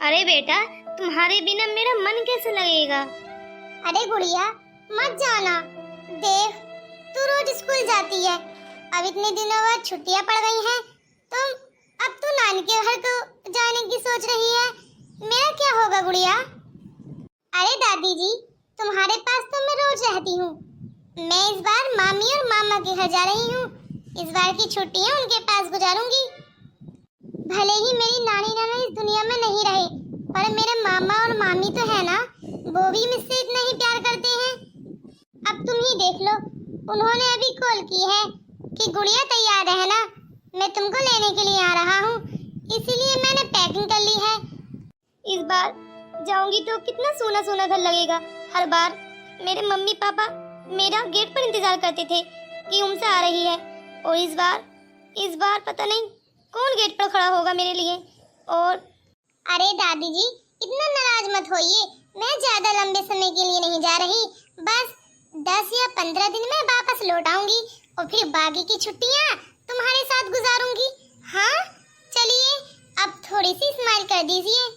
अरे बेटा, तुम्हारे बिना मेरा मन कैसे लगेगा। अरे गुड़िया मत जाना, देख तू रोज स्कूल जाती है, अब इतने दिनों बाद छुट्टियां पड़ गई हैं, तो अब तू नानी के घर को जाने की सोच रही है। मेरा क्या होगा गुड़िया? अरे दादी जी, तुम्हारे पास तो मैं रोज रहती हूँ। मैं इस बार मामी और मामा के घर जा रही हूँ। इस बार की छुट्टियां उनके पास गुजारूंगी। भले ही मेरी नानी नाना इस दुनिया में नहीं रहे, पर मेरे मामा और मामी तो है ना, वो भी मुझसे इतना ही प्यार करते हैं। अब तुम ही देख लो, उन्होंने अभी कॉल की है कि गुड़िया तैयार है ना, मैं तुमको लेने के लिए आ रहा हूँ, इसीलिए मैंने पैकिंग कर ली है। इस बार जाऊंगी तो कितना सोना सोना घर लगेगा। हर बार मेरे मम्मी पापा मेरा गेट पर इंतजार करते थे कि उनसे आ रही है, और इस बार पता नहीं कौन गेट पर खड़ा होगा मेरे लिए। और अरे दादी जी, इतना नाराज मत होइए, मैं ज्यादा लंबे समय के लिए नहीं जा रही, बस 10 या 15 दिन में वापस लौट आऊंगी और फिर बाकी की छुट्टियां तुम्हारे साथ गुजारूंगी। हाँ चलिए, अब थोड़ी सी स्माइल कर दीजिए।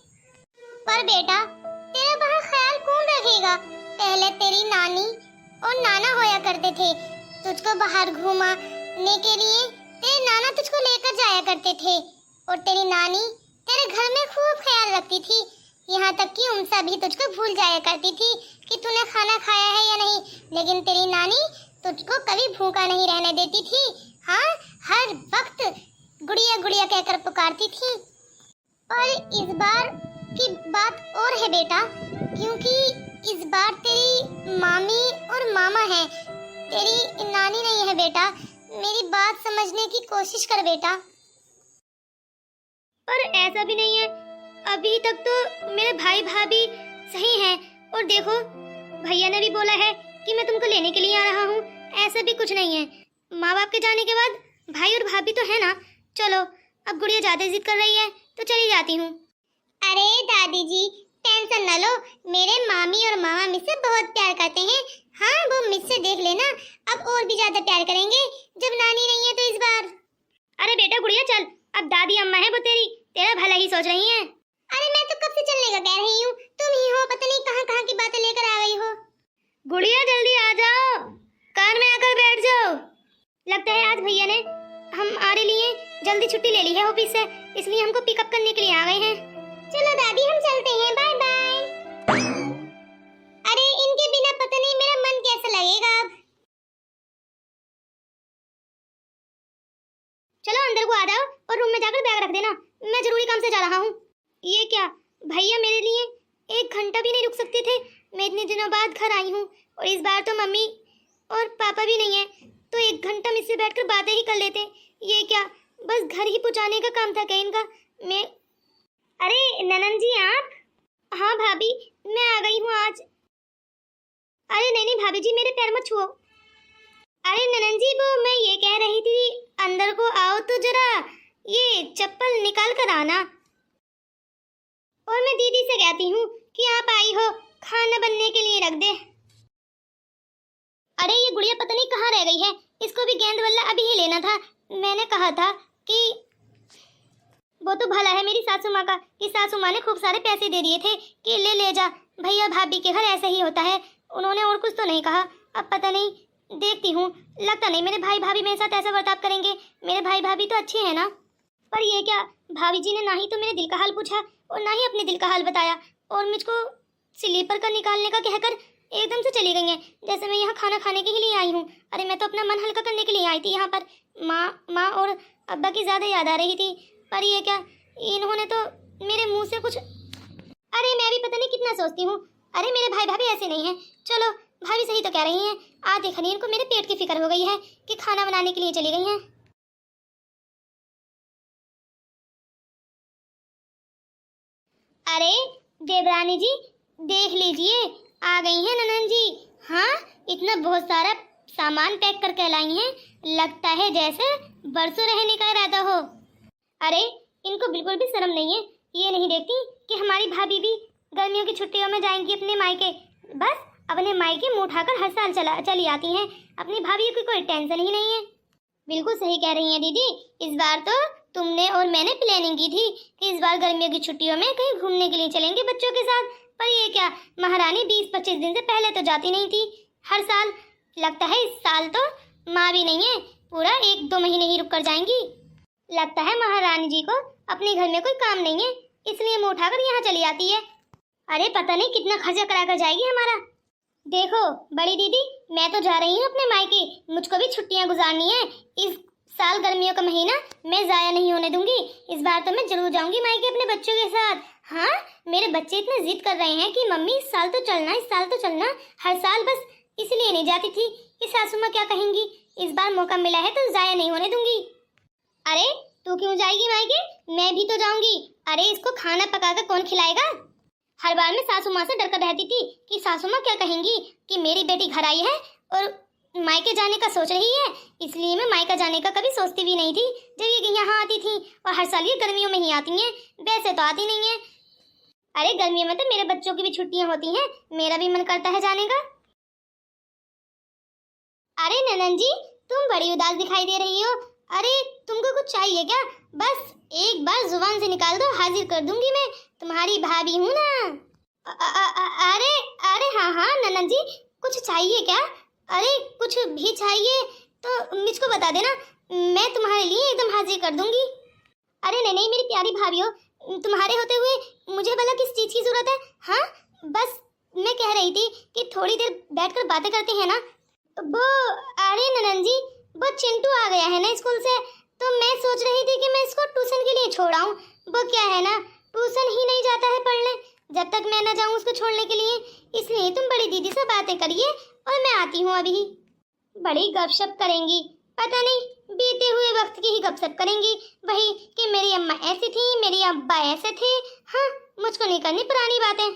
पर बेटा, तेरा वहाँ ख्याल कौन रखेगा? पहले तेरी नानी और नाना होया करते थे, तुझको बाहर घुमाने के लिए तेरे नाना तुझको लेकर जाया करते थे, और तेरी नानी तेरे घर में खूब ख्याल रखती थी, यहाँ तक कि उनसे भी तुझको भूल जाया करती थी कि तूने खाना खाया है या नहीं। लेकिन तेरी नानी तुझको कभी भूखा नहीं रहने देती थी। हाँ, हर वक्त गुड़िया गुड़िया कहकर पुकारती थी। पर इस बार की बात और है बेटा, क्योंकि इस बार तेरी मामी और मामा है, तेरी नानी नहीं है बेटा। मेरी बात समझने की कोशिश कर बेटा। पर ऐसा भी नहीं है, अभी तक तो मेरे भाई भाभी सही हैं, और देखो भैया ने भी बोला है कि मैं तुमको लेने के लिए आ रहा हूँ। ऐसा भी कुछ नहीं है, माँ बाप के जाने के बाद भाई और भाभी तो है ना। चलो, अब गुड़िया ज्यादा जिद कर रही है तो चली जाती हूँ। अरे दादी जी, टेंशन न लो, मेरे मामी और मामा मुझसे बहुत प्यार करते हैं। हाँ, वो मुझसे देख लेना, अब और भी ज्यादा प्यार करेंगे जब नानी नहीं है तो इस बार। अरे बेटा गुड़िया चल, अब दादी अम्मा है वो तेरा भला ही सोच रही हैं। अरे मैं तो कब से चलने का कह रही हूँ, तुम ही हो पता नहीं कहाँ कहाँ की बातें लेकर आ गई हो। गुड़िया जल्दी आ जाओ, कार में आकर बैठ जाओ। लगता है आज भैया ने हमारे लिए जल्दी छुट्टी ले ली है ऑफिस से, इसलिए हमको पिकअप करने के लिए आ गए हैं। चलो दादी, हम चलते हैं, बाय बाय। अरे इनके बिना पता नहीं मेरा मन कैसा लगेगा अब। चलो अंदर को आ जाओ और रूम में जाकर बैग रख देना, मैं जरूरी काम से जा रहा हूँ। ये क्या, भैया मेरे लिए 1 घंटा भी नहीं रुक सकते थे? मैं इतने दिनों बाद घर आई हूँ, और इस बार तो मम्मी और पापा भी नहीं है, तो 1 घंटा मुझसे बैठकर बातें ही कर लेते। ये क्या, बस घर ही पहुँचाने का काम था क्या इनका? मैं अरे ननन जी आप? हाँ भाभी, मैं आ गई हूँ आज। अरे नहीं नहीं भाभी जी, मेरे पैर मत छुओ। अरे ननन जी, वो मैं ये कह रही थी, अंदर को आओ तो जरा ये चप्पल निकाल कर आना। और मैं दीदी से कहती हूँ कि आप आई हो, खाना बनने के लिए रख दे। अरे ये गुड़िया पता नहीं कहाँ रह गई है, इसको भी गेंद बल्ला अभी ही लेना था। मैंने कहा था कि वो तो भला है मेरी सासू माँ का, कि सासू माँ ने खूब सारे पैसे दे दिए थे कि ले जा, भैया भाभी के घर ऐसे ही होता है। उन्होंने और कुछ तो नहीं कहा। अब पता नहीं, देखती हूँ, लगता नहीं मेरे भाई भाभी मेरे साथ ऐसा बर्ताव करेंगे। मेरे भाई भाभी तो अच्छे हैं ना। पर ये क्या, भाभी जी ने ना ही तो मेरे दिल का हाल पूछा और ना ही अपने दिल का हाल बताया, और मुझको स्लीपर का निकालने का कहकर एकदम से चली गई हैं, जैसे मैं यहाँ खाना खाने के ही लिए आई हूँ। अरे मैं तो अपना मन हल्का करने के लिए आई थी यहाँ पर। माँ और अब्बा की ज़्यादा याद आ रही थी। पर ये क्या, इन्होंने तो मेरे मुँह से कुछ, अरे मैं भी पता नहीं कितना सोचती हूँ। अरे मेरे भाई भाभी ऐसे नहीं हैं। चलो, भाभी सही तो कह रही हैं, आज देखा नहीं इनको मेरे पेट की फिक्र हो गई है कि खाना बनाने के लिए चली गई हैं। अरे देवरानी जी, देख लीजिए, आ गई हैं ननन जी। हाँ, इतना बहुत सारा सामान पैक करके लाई हैं, लगता है जैसे बरसों रहने का इरादा हो। अरे इनको बिल्कुल भी शर्म नहीं है, ये नहीं देखती कि हमारी भाभी भी गर्मियों की छुट्टियों में जाएंगी अपने मायके। बस अपने मायके मुँह उठाकर हर साल चली आती हैं, अपनी भाभी की कोई टेंशन ही नहीं है। बिल्कुल सही कह रही हैं दीदी, इस बार तो तुमने और मैंने प्लानिंग की थी कि इस बार गर्मियों की छुट्टियों में कहीं घूमने के लिए चलेंगे बच्चों के साथ, पर ये क्या, महारानी 20-25 दिन से पहले तो जाती नहीं थी हर साल। लगता है इस साल तो माँ भी नहीं है, पूरा 1-2 महीने ही रुक कर जाएंगी। लगता है महारानी जी को अपने घर में कोई काम नहीं है, इसलिए मुँह उठाकर यहाँ चली आती है। अरे पता नहीं कितना खर्चा करा कर जाएगी हमारा। देखो बड़ी दीदी, मैं तो जा रही हूँ अपने मायके, मुझको भी छुट्टियाँ गुजारनी है। इस साल गर्मियों का महीना मैं ज़ाया नहीं होने दूंगी। इस बार तो मैं जरूर जाऊंगी मायके अपने बच्चों के साथ। हाँ, मेरे बच्चे इतने जिद कर रहे हैं कि मम्मी इस साल तो चलना, इस साल तो चलना। हर साल बस इसलिए नहीं जाती थी कि सासू माँ क्या कहेंगी। इस बार मौका मिला है तो ज़ाया नहीं होने दूंगी। अरे तू क्यों जाएगी मायके? मैं भी तो जाऊंगी। अरे इसको खाना पकाकर कौन खिलाएगा? हर बार मैं सासू माँ से डर कर रहती थी कि सासू माँ क्या कहेंगी कि मेरी बेटी घर आई है और मायके जाने का सोच रही है, इसलिए मैं मायका जाने का कभी सोचती भी नहीं थी जब ये यहाँ आती थी। और हर साल ये गर्मियों में ही आती हैं, वैसे तो आती नहीं है। अरे गर्मियों में तो मेरे बच्चों की भी छुट्टियां होती हैं, मेरा भी मन करता है जाने का। अरे ननन जी, तुम बड़ी उदास दिखाई दे रही हो। अरे तुमको कुछ चाहिए क्या? बस एक बार जुबान से निकाल दो, हाजिर कर दूंगी। मैं तुम्हारी भाभी हूँ ना। अरे अरे हाँ ननन जी, कुछ चाहिए क्या? अरे कुछ भी चाहिए तो मुझको बता देना, मैं तुम्हारे लिए एकदम हाजिर कर दूंगी। अरे नहीं मेरी प्यारी भाभीओ, तुम्हारे होते हुए मुझे भला किस चीज़ की जरूरत है? हाँ बस मैं कह रही थी कि थोड़ी देर बैठकर बातें करते हैं ना। वो अरे ननन जी, वो चिंटू आ गया है ना स्कूल से, तो मैं सोच रही थी कि मैं इसको ट्यूशन के लिए छोड़ाऊँ। वो क्या है ना, ट्यूशन ही नहीं जाता है पढ़ने जब तक मैं न जाऊँ उसको छोड़ने के लिए। इसलिए तुम बड़ी दीदी से बातें करिए और मैं आती हूँ अभी। बड़ी गपशप करेंगी, पता नहीं बीते हुए वक्त की ही गपशप करेंगी, वही कि मेरी अम्मा ऐसी थी, मेरी अब्बा ऐसे थे। हाँ, मुझको नहीं करनी पुरानी बातें।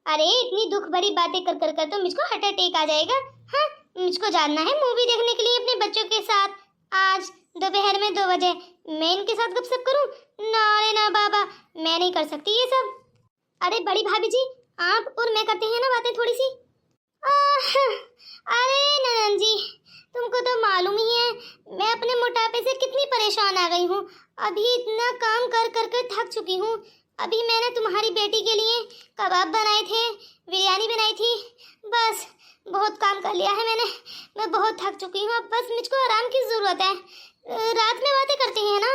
अरे इतनी दुख भरी बातें कर कर कर तो मुझको हार्ट अटैक आ जाएगा। हाँ, मुझको जाना है मूवी देखने के लिए अपने बच्चों के साथ आज दोपहर में 2 बजे। मैं इनके साथ गपशप करूं? ना रे ना बाबा, मैं नहीं कर सकती ये सब। अरे बड़ी भाभी जी, आप और मैं करते हैं ना बातें थोड़ी सी। अरे ननन जी, तुमको तो मालूम ही है मैं अपने मोटापे से कितनी परेशान आ गई हूँ। अभी इतना काम कर कर कर थक चुकी हूँ। अभी मैंने तुम्हारी बेटी के लिए कबाब बनाए थे, बिरयानी बनाई थी, बस बहुत काम कर लिया है मैंने। मैं बहुत थक चुकी हूँ, अब बस मुझको आराम की जरूरत है। रात में बातें करते हैं ना?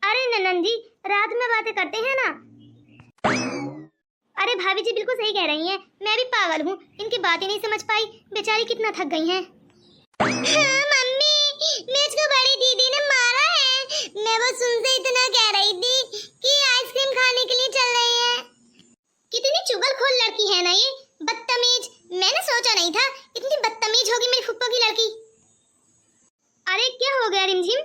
अरे ननन जी, रात में बातें करते हैं ना। अरे भाभी जी बिल्कुल सही कह रही हैं, मैं भी पागल हूँ, इनकी बातें नहीं समझ पाई, बेचारी कितना थक गई हैं। हाँ, मम्मी मुझको बड़ी दीदी ने मारा है। मैं वो सुनते इतना कह रही थी कि आइसक्रीम खाने के लिए चल रही है। कितनी चुगलखोर लड़की है ना ये, बदतमीज। मैंने सोचा नहीं था इतनी बदतमीज होगी मेरी फुप्पो की लड़की। अरे क्या हो गया रिमझिम?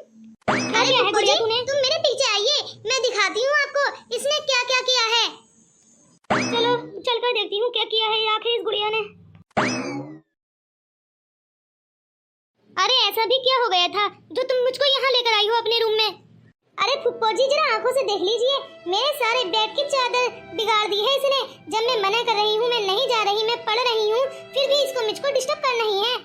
अरे फुप्पो जी, तुम मेरे पीछे आइए, मैं दिखाती हूँ आपको इसने क्या क्या किया है। चलो चलकर देखती हूँ क्या किया है आखिर इस गुड़िया ने। अरे ऐसा भी क्या हो गया था जो तुम मुझको यहाँ लेकर आई हो अपने रूम में? अरे फुप्पो जी जरा आंखों से देख लीजिए, मेरे सारे बेड की चादर बिगाड़ दी है इसने। जब मैं मना कर रही हूँ, मैं नहीं जा रही, मैं पढ़ रही हूँ, फिर भी इसको मुझको डिस्टर्ब करना ही है।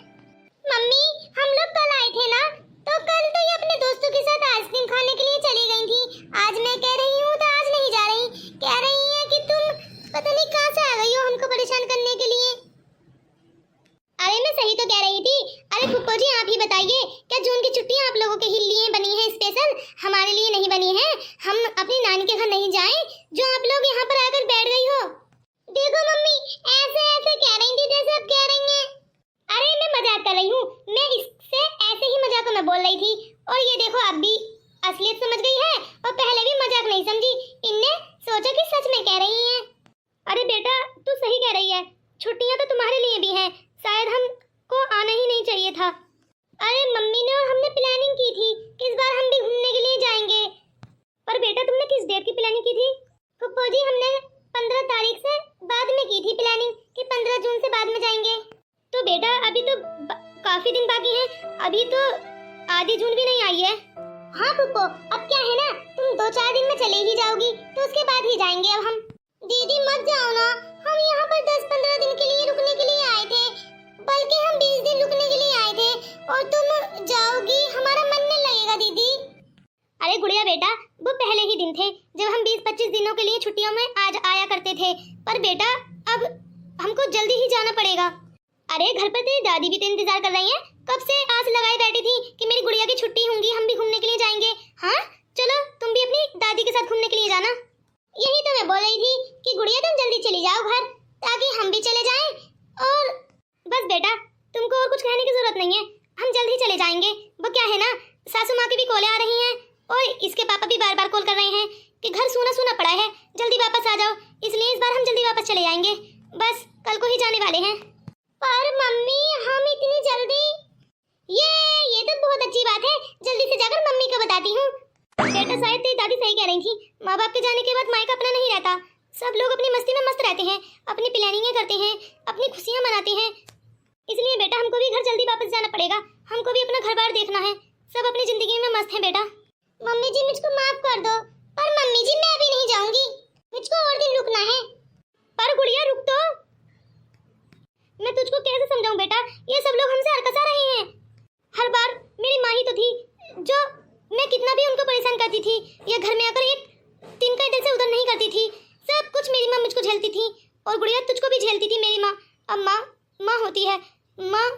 मम्मी हम लोग कल आए थे ना, तो कल तो ये अपने दोस्तों के साथ आइसक्रीम खाने के लिए चली गई थी। आज मैं कह रही हूँ तो आज नहीं जा रही। कह रही है कि तुम पता नहीं कहाँ से आ गई हो हमको परेशान करने के लिए। अरे मैं सही तो कह रही थी। अरे फुप्पो जी आप ही बताइए, क्या जून की छुट्टियां आप लोगों के ही लिए बनी है स्पेशल, हमारे लिए नहीं बनी है? हम अपनी नानी के घर नहीं जाएं जो आप लोग यहाँ पर आकर बैठ गई हो? देखो मम्मी ऐसे ऐसे कह रही थी जैसे अब कह रही हैं। अरे मैं मजाक कर रही हूँ, मैं इससे ऐसे ही मजाक में बोल रही थी। और ये देखो अब भी असलियत समझ गई है और पहले भी मजाक नहीं समझी, इनने सोचा कि सच में कह रही है। अरे बेटा तू सही कह रही है, छुट्टियां तो तुम्हारे लिए भी हैं, शायद हमको आना ही नहीं चाहिए था। अरे मम्मी ने और हमने प्लानिंग की थी कि इस बार हम भी घूमने के लिए जाएंगे। पर बेटा तुमने किस डेट की प्लानिंग की थी? फुप्पो जी हमने 15 तारीख से बाद में की थी प्लानिंग कि 15 जून से बाद में जाएंगे। तो बेटा अभी तो काफी दिन बाकी हैं, अभी तो आधी जून भी नहीं आई है। हाँ फुप्पो, अब क्या है ना, तुम 2-4 दिन में चले ही जाओगी तो उसके बाद ही जाएंगे अब हम। दीदी मत जाओ ना, हम यहाँ पर 10-15 दिन के लिए रुकने के लिए आए थे, बल्कि हम 20 दिन रुकने के लिए आए थे, और तुम जाओगी हमारा मन नहीं लगेगा दीदी। अरे गुड़िया बेटा, वो पहले ही दिन थे जब हम 20-25 दिनों के लिए छुट्टियों में आज आया करते थे, पर बेटा अब हमको जल्दी ही जाना पड़ेगा। अरे घर पर तेरी दादी भी तो इंतजार कर रही है, कब से आस लगाए बैठी थी कि मेरी गुड़िया की छुट्टी होंगी, हम भी घूमने के लिए जाएंगे। हाँ चलो तुम भी अपनी दादी के साथ घूमने के लिए जाना। यही तो मैं बोल रही थी कि गुड़िया तुम जल्दी चली जाओ घर, ताकि हम भी चले जाएं। और बस बेटा तुमको और कुछ कहने की जरूरत नहीं है, हम जल्द ही चले जाएंगे। वो क्या है ना, सासू माँ की भी कॉलें आ रही हैं और इसके पापा भी बार बार कॉल कर रहे हैं कि घर सूना सूना पड़ा है, जल्दी वापस आ जाओ। इसलिए इस बार हम जल्दी वापस चले जाएंगे, बस कल को ही जाने वाले हैं। पर मम्मी हम इतनी जल्दी? ये तो बहुत अच्छी बात है, जल्दी से जाकर मम्मी को बताती हूँ। बेटा शायद तेरी दादी सही कह रही थी, माँ बाप के जाने के बाद मायका अपना नहीं रहता। सब लोग अपनी मस्ती में मस्त रहते हैं, अपनी प्लानिंगें करते हैं, अपनी खुशियाँ मनाते हैं। इसलिए बेटा हमको भी घर जल्दी वापस जाना पड़ेगा, हमको भी अपना घर बार देखना है। सब अपनी जिंदगी में मस्त हैं बेटा। मम्मी जी मुझको माफ कर दो, पर मम्मी जी मैं भी नहीं जाऊंगी, मुझको और दिन रुकना है। पर गुड़िया रुक तो, मैं तुझको कैसे समझाऊं बेटा, ये सब लोग हमसे हरकसा रहे हैं। हर बार मेरी माँ ही तो थी जो मैं कितना भी उनको परेशान करती थी, ये घर में आकर एक दिन का इधर से उधर नहीं करती थी। सब कुछ मेरी माँ मुझको झेलती थी और गुड़िया तुझको भी झेलती थी मेरी माँ। अब माँ होती है, माँ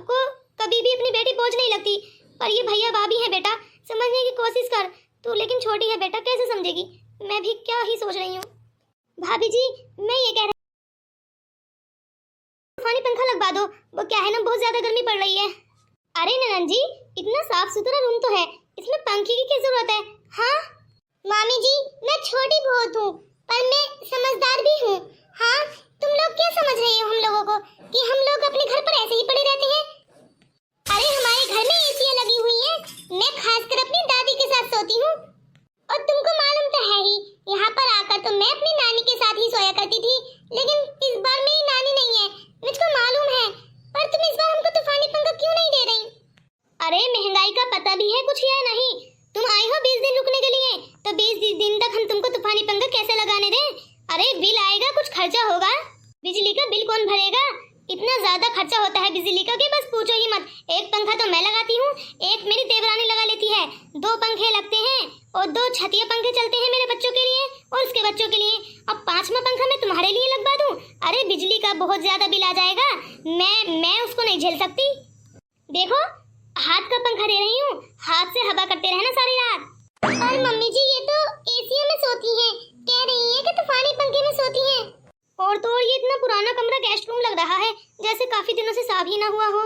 को कभी भी अपनी बेटी बोझ नहीं लगती। पर ये भैया भाभी है बेटा, समझने की कोशिश कर तू, लेकिन छोटी है बेटा, कैसे समझेगी। मैं भी क्या ही सोच रही हूँ। भाभी जी मैं ये कह रही, तूफानी पंखा लगवा दो, वो क्या है ना बहुत ज्यादा गर्मी पड़ रही है। अरे ननन जी इतना साफ सुथरा रूम तो है, इसमें पंखे की क्या जरूरत है। हाँ मामी जी मैं छोटी बहुत हूँ, पर मैं समझदार भी हूँ। हाँ तुम लोग क्या समझ रहे हो हम लोगों को कि हम लोग अपने घर पर ऐसे ही पड़े रहते हैं? अरे हमारे घर में एसियां लगी हुई हैं, मैं खासकर अपनी दादी के साथ सोती हूँ। और तुमको मालूम तो है ही, यहाँ पर आकर तो मैं अपनी नानी के साथ ही सोया करती थी, लेकिन इस बार मेरी नानी नहीं है, मुझको मालूम है। पर तुम इस बार हमको तूफानी पंखा क्यों नहीं दे रही? अरे महंगाई का पता भी है कुछ या नहीं? तुम आई हो 20 दिन रुकने के लिए, तो 20 दिन तक हम तुमको तूफानी पंखा कैसे लगाने दें? अरे बिल आएगा, कुछ खर्चा होगा, बिजली का बिल कौन भरेगा? इतना ज्यादा खर्चा होता है बिजली का कि बस पूछो ही मत। एक पंखा तो मैं लगाती हूँ, एक मेरी देवरानी लगा लेती है, 2 पंखे लगते हैं और 2 छतिया पंखे चलते हैं मेरे बच्चों के लिए और उसके बच्चों के लिए। अब 5वां पंखा मैं तुम्हारे लिए लगवा दूं? अरे बिजली का बहुत ज्यादा बिल आ जाएगा, मैं उसको नहीं झेल सकती। देखो हाथ का पंखा दे रही हूँ, हाथ से हवा करते रहना सारी रात। और मम्मी जी ये तो एसी में सोती हैं, कह रही हैं कि तूफानी पंखे में सोती हैं। और तो और ये इतना पुराना कमरा गेस्ट रूम लग रहा है, जैसे काफी दिनों से साफ ही ना हुआ हो।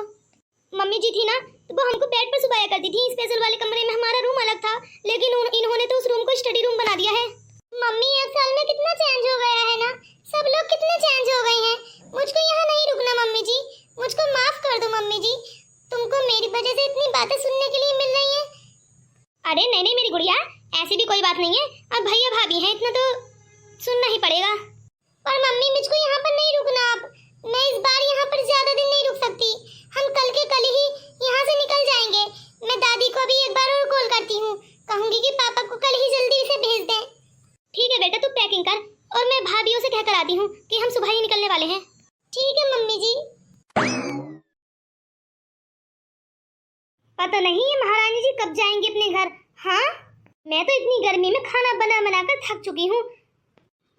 मम्मी जी थी ना तो वो हमको बेड पर सुलाया करती थी, स्पेशल वाले कमरे में हमारा रूम अलग था, लेकिन इन्होंने तो उस रूम को स्टडी रूम बना दिया है। मम्मी असल में कितना चेंज हो गया है ना, सब लोग कितने चेंज हो गए हैं। मुझको यहाँ नहीं रुकना मम्मी जी, मुझको माफ कर दो मम्मी जी, तुमको मेरी वजह से इतनी बातें सुनने के लिए मिल रही है। अरे नहीं नहीं मेरी गुड़िया, ऐसी भी कोई बात नहीं है, अब भैया भाभी हैं, इतना तो सुनना ही पड़ेगा। पर मम्मी मुझको यहाँ पर नहीं रुकना, अब मैं इस बार यहाँ पर ज्यादा दिन नहीं रुक सकती, हम कल के कल ही यहाँ से निकल जाएंगे। मैं दादी को भी एक बार और कॉल करती हूँ, कहूँगी कि पापा को कल ही जल्दी से भेज दें। ठीक है बेटा तू पैकिंग कर और मैं भाभीयों से कहकर आती हूँ कि हम सुबह ही निकलने वाले हैं। ठीक है मम्मी जी। पता नहीं ये महारानी जी कब जाएंगी अपने घर। हाँ मैं तो इतनी गर्मी में खाना बना बनाकर थक चुकी हूँ।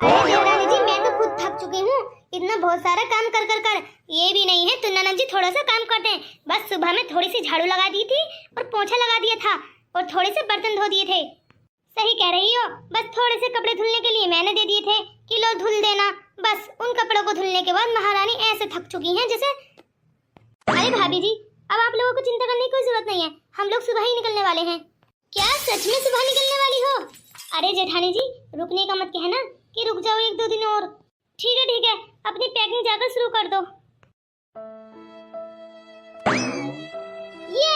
अरे महारानी जी मैं तो खुद थक चुकी हूँ, इतना बहुत सारा काम कर कर कर। ये भी नहीं है तो ननद जी थोड़ा सा काम करते हैं, बस सुबह में थोड़ी सी झाड़ू लगा दी थी और पोछा लगा दिया था और थोड़े से बर्तन धो दिए थे। सही कह रही हो, बस थोड़े से कपड़े धुलने के लिए मैंने दे दिए थे कि लो धुल देना। बस उन कपड़ों को धुलने के बाद महारानी ऐसे थक चुकी हैं जैसे। अरे भाभी जी अब आप लोगों को चिंता करने की कोई जरूरत नहीं है, हम लोग सुबह ही निकलने वाले हैं। क्या सच में सुबह निकलने वाली हो? अरे जेठानी जी रुकने का मत कहना कि रुक जाओ 1-2 दिन और। ठीक है अपनी पैकिंग जाकर शुरू कर दो। ये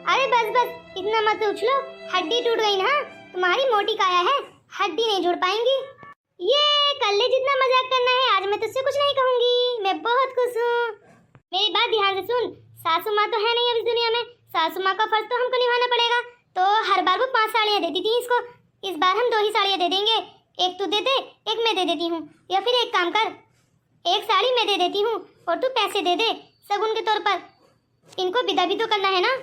अरे बस इतना मत उछलो, हड्डी टूट गई ना, तुम्हारी मोटी काया है, हड्डी नहीं जुड़ पाएंगी। ये कर ले जितना मजाक करना है, आज मैं तुझसे कुछ नहीं कहूंगी, मैं बहुत खुश हूँ। मेरी बात ध्यान से सुन, सासू माँ तो है नहीं अब इस दुनिया में, सासू माँ का फर्ज तो हमको निभाना पड़ेगा। तो हर बार वो 5 साड़ियाँ देती थी इसको, इस बार हम 2 ही साड़ियाँ दे देंगे, एक तू दे दे एक मैं दे देती हूँ, या फिर एक काम कर 1 साड़ी मैं दे देती हूँ और तू पैसे दे दे शगुन के तौर पर। इनको विदा भी तो करना है ना।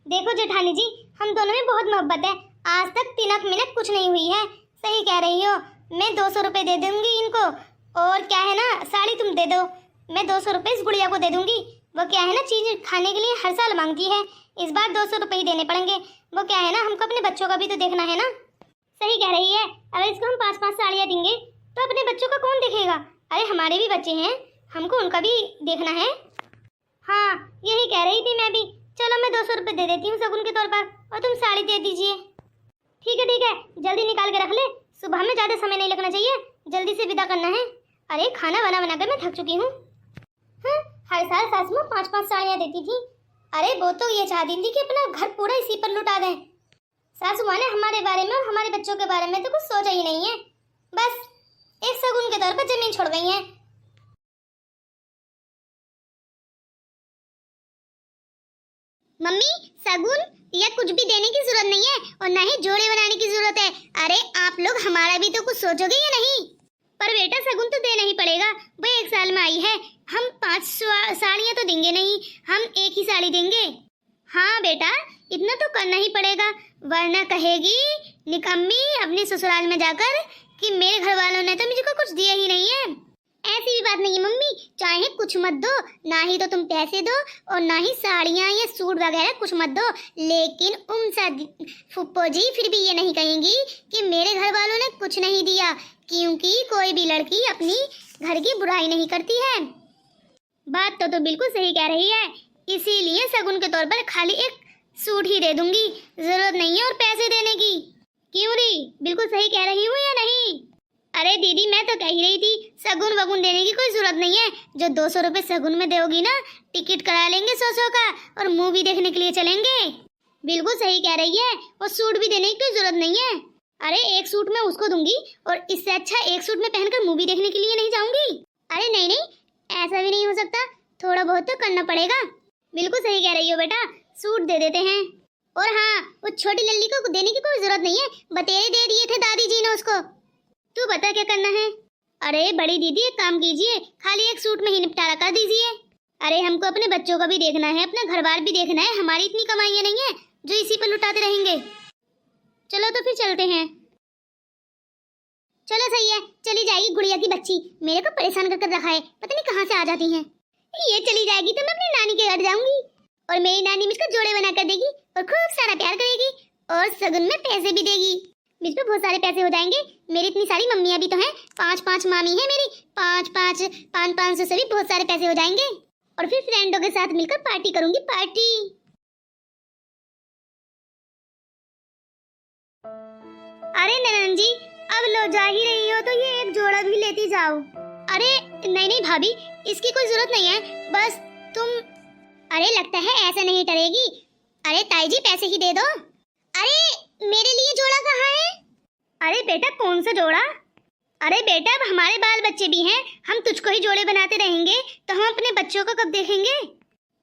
देखो जेठानी जी, हम दोनों में बहुत मोहब्बत है, आज तक तिनक मिनट कुछ नहीं हुई है। सही कह रही हो, मैं 200 रुपए दे दूंगी इनको, और क्या है ना, साड़ी तुम दे दो, मैं 200 रुपए इस गुड़िया को दे दूंगी। वो क्या है ना, चीज खाने के लिए हर साल मांगती है, इस बार 200 रुपए ही देने पड़ेंगे। वो क्या है ना, हमको अपने बच्चों का भी तो देखना है ना। सही कह रही है, अगर इसको हम 5-5 साड़ियाँ देंगे तो अपने बच्चों का कौन देखेगा? अरे हमारे भी बच्चे हैं, हमको उनका भी देखना है। हाँ, यही कह रही थी मैं भी। चलो मैं 200 रुपये दे देती हूँ शगुन के तौर पर, और तुम साड़ी दे दीजिए। ठीक है, जल्दी निकाल के रख ले, सुबह में ज़्यादा समय नहीं लगना चाहिए, जल्दी से विदा करना है। अरे खाना बना बना कर मैं थक चुकी हूँ। हाँ, हर साल सासू माँ 5-5 साड़ियाँ देती थी। अरे वो तो ये चाहती थी कि अपना घर पूरा इसी पर लुटा दें। सासू माँ ने हमारे बारे में और हमारे बच्चों के बारे में तो कुछ सोचा ही नहीं है, बस एक शगुन के तौर पर जमीन छोड़ गई है। मम्मी, शगुन या कुछ भी देने की जरूरत नहीं है, और ना ही जोड़े बनाने की जरूरत है। अरे आप लोग हमारा भी तो कुछ सोचोगे या नहीं? पर बेटा शगुन तो देना ही पड़ेगा, वो 1 साल में आई है, हम 5 साड़ियाँ तो देंगे नहीं, हम 1 ही साड़ी देंगे। हाँ बेटा, इतना तो करना ही पड़ेगा, वरना कहेगी निकम्मी अपने ससुराल में जाकर कि मेरे घर वालों ने तो मुझको कुछ दिया ही नहीं है। ऐसी भी बात नहीं है मम्मी, चाहे कुछ मत दो, ना ही तो तुम पैसे दो और ना ही साड़ियाँ या सूट वगैरह कुछ मत दो, लेकिन फुप्पो जी फिर भी ये नहीं कहेंगी कि मेरे घर वालों ने कुछ नहीं दिया, क्योंकि कोई भी लड़की अपनी घर की बुराई नहीं करती है। बात तो बिल्कुल सही कह रही है, इसीलिए शगुन के तौर पर खाली एक सूट ही दे दूंगी, जरूरत नहीं है और पैसे देने की। क्यों री, बिल्कुल सही कह रही हूँ या नहीं? अरे दीदी, मैं तो कह ही रही थी, शगुन वगुन देने की कोई जरूरत नहीं है, जो 200 रुपये शगुन में दोगी ना, टिकट करा लेंगे 100 का और मूवी देखने के लिए चलेंगे। बिल्कुल सही कह रही है, और सूट भी देने की कोई जरूरत नहीं है। अरे एक सूट मैं उसको दूंगी और इससे अच्छा एक सूट में पहनकर मूवी देखने के लिए नहीं जाऊंगी। अरे नहीं, ऐसा भी नहीं हो सकता, थोड़ा बहुत तो करना पड़ेगा। बिल्कुल सही कह रही हो बेटा, सूट दे देते हैं। और हाँ, वो छोटी लल्ली को देने की कोई जरूरत नहीं है, बतेरे दे दिए थे दादी जी ने उसको। तू बता क्या करना है? अरे बड़ी दीदी, एक काम कीजिए, खाली एक सूट में ही निपटारा कर दीजिए। अरे हमको अपने बच्चों का भी देखना है, अपना घर बार भी देखना है, हमारी इतनी कमाइयाँ नहीं है जो इसी पर लुटाते रहेंगे। चलो तो फिर चलते हैं। चलो सही है, चली जाएगी गुड़िया की बच्ची, मेरे को परेशान कर रखा है, पता नहीं कहाँ से आ जाती हैं। ये चली जाएगी तो मैं अपनी नानी के घर जाऊंगी, और मेरी नानी मुझको जोड़े बना कर देगी और खूब सारा प्यार करेगी, और शगुन में पैसे भी देगी। मुझ पे बहुत सारे पैसे हो जाएंगे, मेरी इतनी सारी मम्मियाँ भी तो हैं, 5-5 मामी है मेरी, 500 से भी बहुत सारे पैसे हो जाएंगे, और फिर फ्रेंडों के साथ मिलकर पार्टी करूंगी, पार्टी। अरे ननन जी, अब लो जा ही रही हो तो ये एक जोड़ा भी लेती जाओ। अरे नहीं भाभी, इसकी कोई जरूरत नहीं है, बस तुम। अरे लगता है ऐसे नहीं टरेगी। अरे ताई जी पैसे ही दे दो। अरे मेरे लिए जोड़ा कहाँ है? अरे बेटा कौन सा जोड़ा? अरे बेटा अब हमारे बाल बच्चे भी हैं, हम तुझको ही जोड़े बनाते रहेंगे तो हम अपने बच्चों का कब देखेंगे?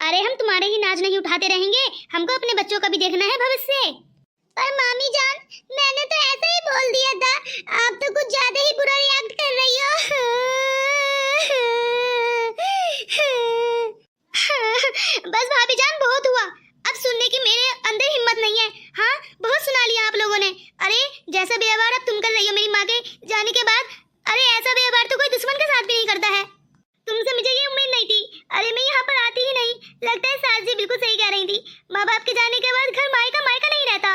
अरे हम तुम्हारे ही नाज नहीं उठाते रहेंगे, हमको अपने बच्चों का भी देखना है भविष्य। पर मामी जान, मैंने तो ऐसे ही बोल दिया था, आप तो कुछ ज्यादा ही बुरा रिएक्ट कर रही हो। बस भाभी जान, बहुत हुआ, अब सुनने की मेरे अंदर हिम्मत नहीं है। हाँ, बहुत सुना लिया आप लोगों ने। अरे जैसा व्यवहार अब तुम कर रही हो मेरी माँ के जाने के बाद, अरे ऐसा व्यवहार तो कोई दुश्मन के साथ भी नहीं करता है। तुमसे मुझे ये उम्मीद नहीं थी। अरे मैं यहाँ पर आती ही नहीं। लगता है सास जी बिल्कुल सही कह रही थी, माँ बाप के जाने के बाद घर मायका मायका नहीं रहता।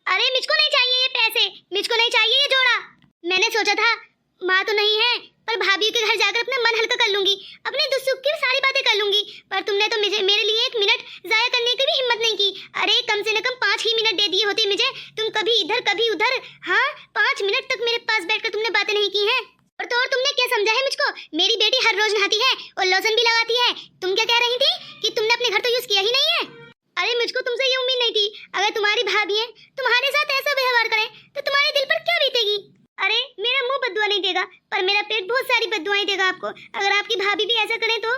अरे मुझको नहीं चाहिए ये पैसे, मुझको नहीं चाहिए ये जोड़ा। मैंने सोचा था माँ तो नहीं है, पर भाभी के घर जाकर अपना मन हल्का कर लूंगी, अपने दुख सुख की सारी बातें कर लूंगी, पर तुमने तो मुझे मेरे लिए 1 मिनट जाया करने की भी हिम्मत नहीं की। अरे कम से कम 5 ही मिनट दे दिए होते मुझे, तुम कभी इधर कभी उधर। हाँ, 5 मिनट तक मेरे पास बैठकर तुमने बातें नहीं की हैं। और तो और तुमने क्या समझा है मुझको? मेरी बेटी हर रोज नहाती है और लोशन भी लगाती है। तुम क्या कह रही थी कि तुमने अपने घर तो यूज किया ही नहीं है? अरे मुझको तुमसे ये उम्मीद नहीं थी। अगर तुम्हारी भाभी है तुम्हारे साथ ऐसा व्यवहार करे तो तुम्हारे दिल पर क्या बीतेगी? अरे मेरा मुंह बद्दुआ नहीं देगा, पर मेरा पेट बहुत सारी बद्दुआएं देगा आपको, अगर आपकी भाभी भी ऐसा करे तो।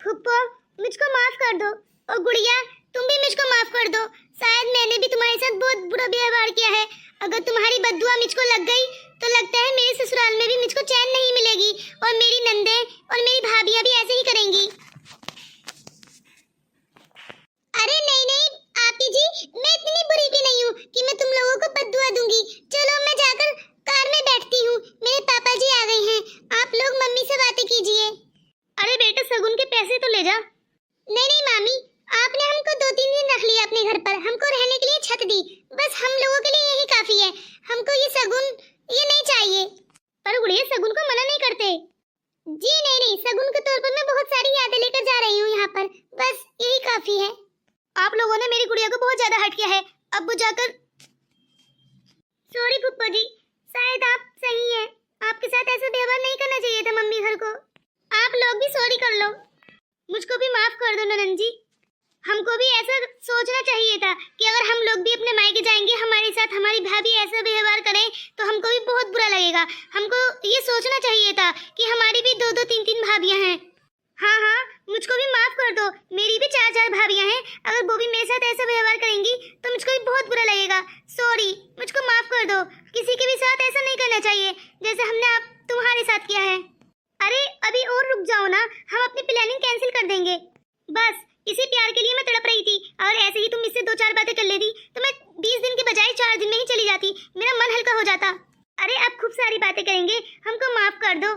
फुप्पो मुझको माफ कर दो, और गुड़िया तुम भी मुझको माफ कर दो। शायद मैंने भी तुम्हारे साथ बहुत बुरा व्यवहार किया है। अगर तुम्हारी बद्दुआ मुझको लग गई तो लगता है मेरे ससुराल में भी मुझको चैन नहीं मिलेगी, और मेरी नंदे और मेरी भाभियां भी ऐसे ही करेंगी। अरे नहीं नहीं आपी जी, मैं इतनी बुरी भी नहीं हूँ कि मैं तुम लोगों को बद्दुआ दूंगी। चलो मैं जाकर कार में बैठती हूँ, मेरे पापा जी आ गए हैं। आप लोग मम्मी से बातें कीजिए। अरे बेटा, शगुन के पैसे तो ले जा। नहीं नहीं मामी, आपने हमको 2-3 दिन रख लिया अपने घर पर, हमको रहने के लिए छत दी, बस हम लोगों के लिए यही काफी है। हमको ये शगुन ये नहीं चाहिए। पर गुड़िया, शगुन को मना नहीं करते। जी नहीं, शगुन के तौर पर मैं बहुत सारी यादें लेकर जा रही हूँ यहाँ पर, बस यही काफी है। आप लोगों ने मेरी गुड़िया को बहुत ज्यादा हर्ट किया है। अब वो जाकर सॉरी फुप्पो जी, शायद आप सही हैं, आपके साथ ऐसा व्यवहार नहीं करना चाहिए था मम्मी घर को। आप लोग भी सॉरी कर लो। मुझको भी माफ कर दो ननन जी। हमको भी ऐसा सोचना चाहिए था कि अगर हम लोग भी अपने मायके जाएंगे, हमारे साथ हमारी भाभी ऐसा व्यवहार करें तो हमको भी बहुत बुरा लगेगा। हमको ये सोचना चाहिए था कि हमारी भी 2-2, 3-3 भाभियां हैं। हाँ हाँ, मुझको भी माफ कर दो। मेरी भी 4-4 भाभियां हैं। अगर वो भी मेरे साथ ऐसा व्यवहार करेंगी तो मुझको भी बहुत बुरा लगेगा। सॉरी, मुझको माफ कर दो। किसी के भी साथ ऐसा नहीं करना चाहिए जैसे हमने आप तुम्हारे साथ किया है। अरे अभी और रुक जाओ ना, हम अपनी प्लानिंग कैंसिल कर देंगे। बस इसी प्यार के लिए मैं तड़प रही थी, और ऐसे ही तुम इससे 2-4 बातें कर लेती तो मैं 20 दिन के बजाय 4 दिन में ही चली जाती। मेरा मन हल्का हो जाता। अरे अब खूब सारी बातें करेंगे, हमको माफ कर दो।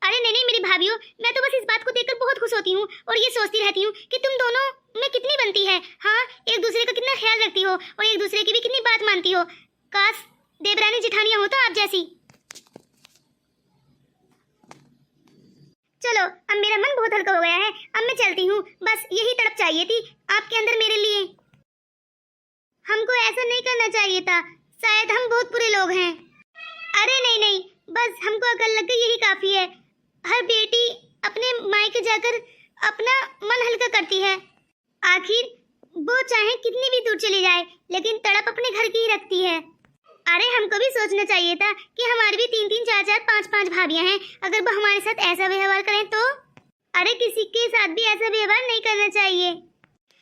अरे नहीं नहीं मेरी भाभीओ, मैं तो बस इस बात को देखकर बहुत खुश होती हूँ और ये सोचती रहती हूँ कि तुम दोनों में कितनी बनती है। हाँ, एक दूसरे का कितना ख्याल रखती हो और एक दूसरे की भी कितनी बात मानती हो। काश देवरानी जिठानियाँ हो तो आप जैसी। चलो, अब मेरा मन बहुत हल्का हो गया है। अब मैं चलती हूँ। बस यही तड़प चाहिए थी आपके अंदर मेरे लिए। हमको ऐसा नहीं करना चाहिए था, शायद हम बहुत बुरे लोग हैं। अरे नहीं नहीं, बस हमको अकल लग गई, यही काफी है। हर बेटी अपने मायके जाकर अपना मन हल्का करती है। आखिर वो चाहे कितनी भी दूर चली जाए, लेकिन तड़प अपने घर की ही रखती है। अरे हमको भी सोचना चाहिए था कि हमारी भी 3-3, 4-4, 5-5 भाभियां हैं। अगर वो हमारे साथ ऐसा व्यवहार करें तो अरे किसी के साथ भी ऐसा व्यवहार नहीं करना चाहिए।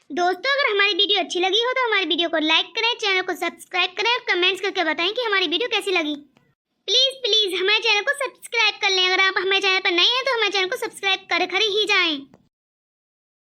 दोस्तों, अगर हमारी वीडियो अच्छी लगी हो तो हमारी वीडियो को लाइक करें, चैनल को सब्सक्राइब करें और कमेंट्स करके बताएं कि हमारी वीडियो कैसी लगी। प्लीज प्लीज हमारे चैनल को सब्सक्राइब कर लें। अगर आप हमारे चैनल पर नए हैं तो हमारे चैनल को सब्सक्राइब कर ही जाएं।